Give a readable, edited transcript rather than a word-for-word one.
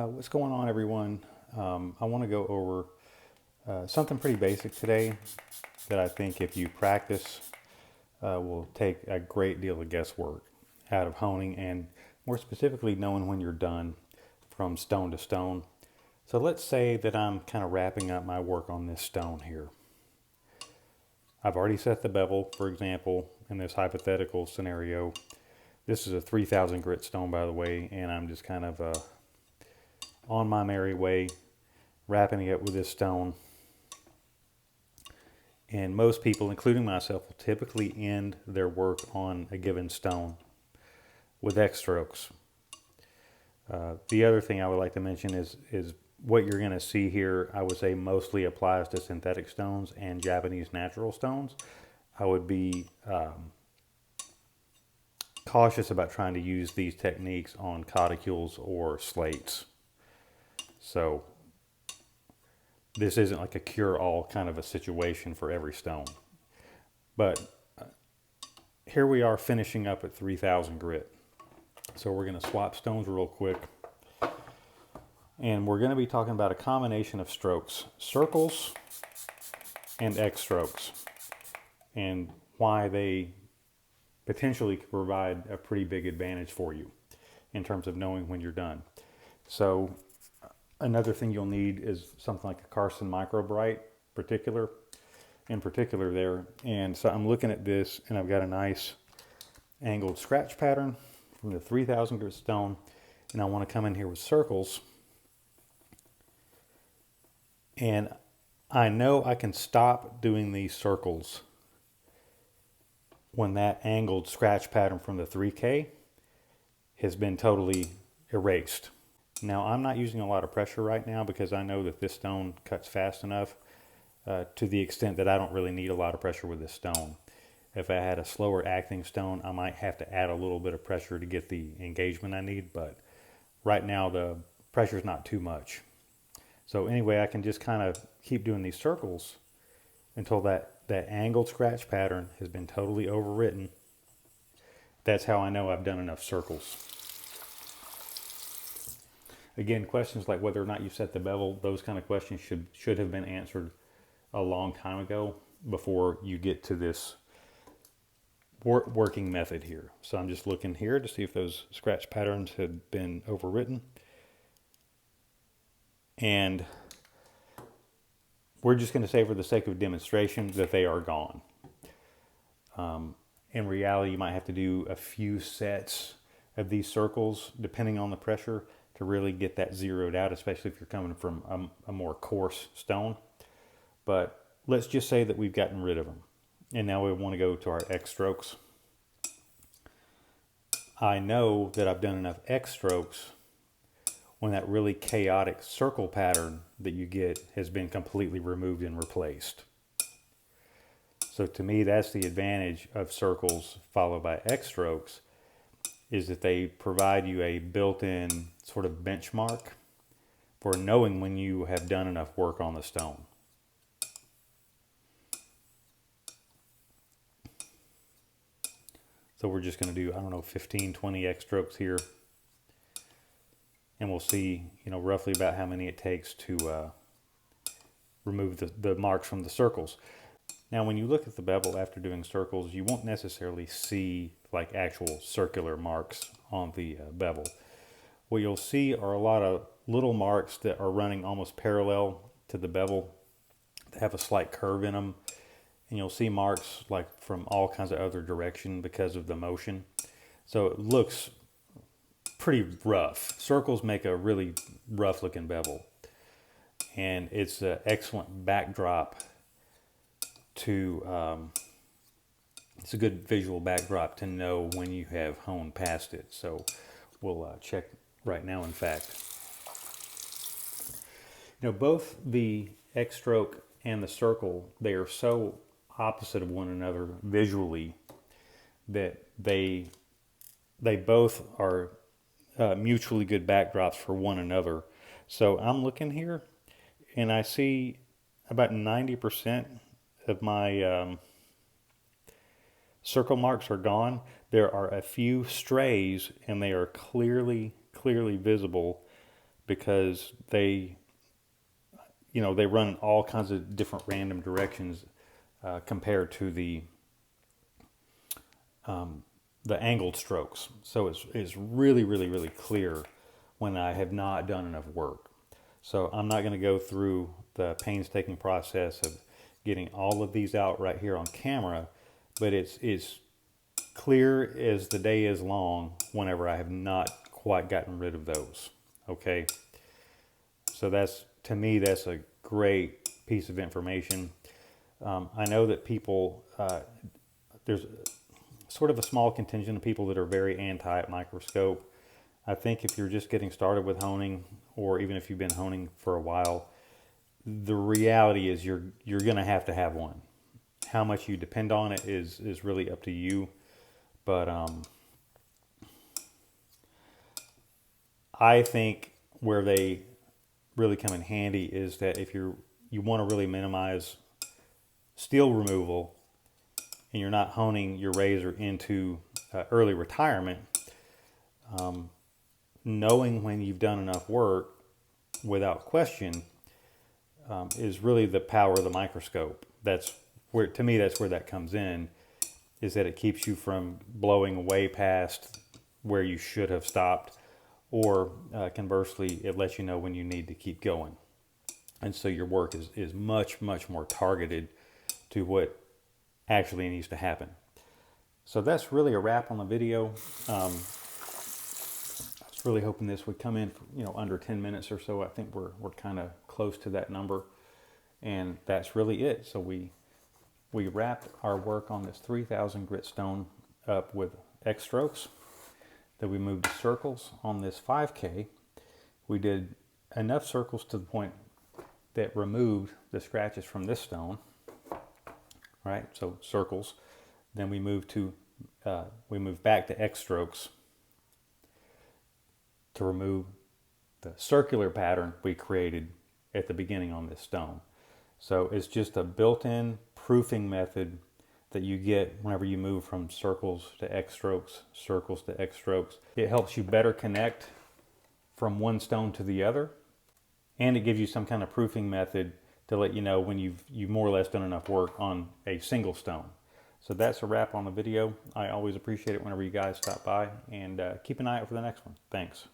What's going on, everyone? I want to go over something pretty basic today that I think if you practice will take a great deal of guesswork out of honing and more specifically knowing when you're done from stone to stone. So let's say that I'm kind of wrapping up my work on this stone here. I've already set the bevel, for example, in this hypothetical scenario. This is a 3000 grit stone, by the way, and I'm just kind of on my merry way, wrapping it with this stone. And most people, including myself, will typically end their work on a given stone with X strokes. The other thing I would like to mention is what you're going to see here, I would say mostly applies to synthetic stones and Japanese natural stones. I would be cautious about trying to use these techniques on cuticules or slates. So this isn't like a cure-all kind of a situation for every stone. But here we are finishing up at 3000 grit. So we're going to swap stones real quick. And we're going to be talking about a combination of strokes, circles and X strokes, and why they potentially could provide a pretty big advantage for you in terms of knowing when you're done. So another thing you'll need is something like a Carson Microbright in particular there. And so I'm looking at this and I've got a nice angled scratch pattern from the 3000 grit stone. And I want to come in here with circles. And I know I can stop doing these circles when that angled scratch pattern from the 3K has been totally erased. Now, I'm not using a lot of pressure right now because I know that this stone cuts fast enough to the extent that I don't really need a lot of pressure with this stone. If I had a slower acting stone, I might have to add a little bit of pressure to get the engagement I need, but right now the pressure is not too much. So anyway, I can just kind of keep doing these circles until that angled scratch pattern has been totally overwritten. That's how I know I've done enough circles. Again, questions like whether or not you set the bevel, those kind of questions should have been answered a long time ago before you get to this working method here. So I'm just looking here to see if those scratch patterns had been overwritten. And we're just going to say for the sake of demonstration that they are gone. In reality, you might have to do a few sets of these circles depending on the pressure to really get that zeroed out, especially if you're coming from a more coarse stone. But let's just say that we've gotten rid of them. And now we want to go to our X strokes. I know that I've done enough X strokes when that really chaotic circle pattern that you get has been completely removed and replaced. So to me, that's the advantage of circles followed by X strokes, is that they provide you a built-in sort of benchmark for knowing when you have done enough work on the stone. So we're just going to do, 15, 20 X strokes here. And we'll see, roughly about how many it takes to remove the marks from the circles. Now, when you look at the bevel after doing circles, you won't necessarily see like actual circular marks on the bevel. What you'll see are a lot of little marks that are running almost parallel to the bevel. They have a slight curve in them. And you'll see marks like from all kinds of other direction because of the motion. So it looks pretty rough. Circles make a really rough looking bevel. And it's an excellent backdrop to, it's a good visual backdrop to know when you have honed past it. So we'll check right now, in fact. Both the X stroke and the circle, they are so opposite of one another visually that they both are mutually good backdrops for one another. So I'm looking here and I see about 90% of my circle marks are gone. There are a few strays and they are clearly visible because they, you know, they run in all kinds of different random directions compared to the angled strokes. So it's really, really, really clear when I have not done enough work. So I'm not going to go through the painstaking process of getting all of these out right here on camera, but it's clear as the day is long whenever I have not quite gotten rid of those. Okay. So that's, to me, that's a great piece of information. I know that people, there's sort of a small contingent of people that are very anti-microscope. I think if you're just getting started with honing, or even if you've been honing for a while, the reality is you're going to have one. How much you depend on it is really up to you. But I think where they really come in handy is that if you want to really minimize steel removal and you're not honing your razor into early retirement, knowing when you've done enough work without question is really the power of the microscope. That's where, to me, that's where that comes in, is that it keeps you from blowing way past where you should have stopped, or conversely, it lets you know when you need to keep going. And so your work is much, much more targeted to what actually needs to happen. So that's really a wrap on the video. I was really hoping this would come in, under 10 minutes or so. I think we're kind of close to that number, and that's really it. So we wrapped our work on this 3000 grit stone up with X strokes. Then we moved to circles on this 5K. We did enough circles to the point that removed the scratches from this stone. Right, so circles. Then we moved back to X strokes to remove the circular pattern we created at the beginning on this stone. So it's just a built-in proofing method that you get whenever you move from circles to X strokes, circles to X strokes. It helps you better connect from one stone to the other, and it gives you some kind of proofing method to let you know when you've more or less done enough work on a single stone. So that's a wrap on the video. I always appreciate it whenever you guys stop by, and keep an eye out for the next one. Thanks.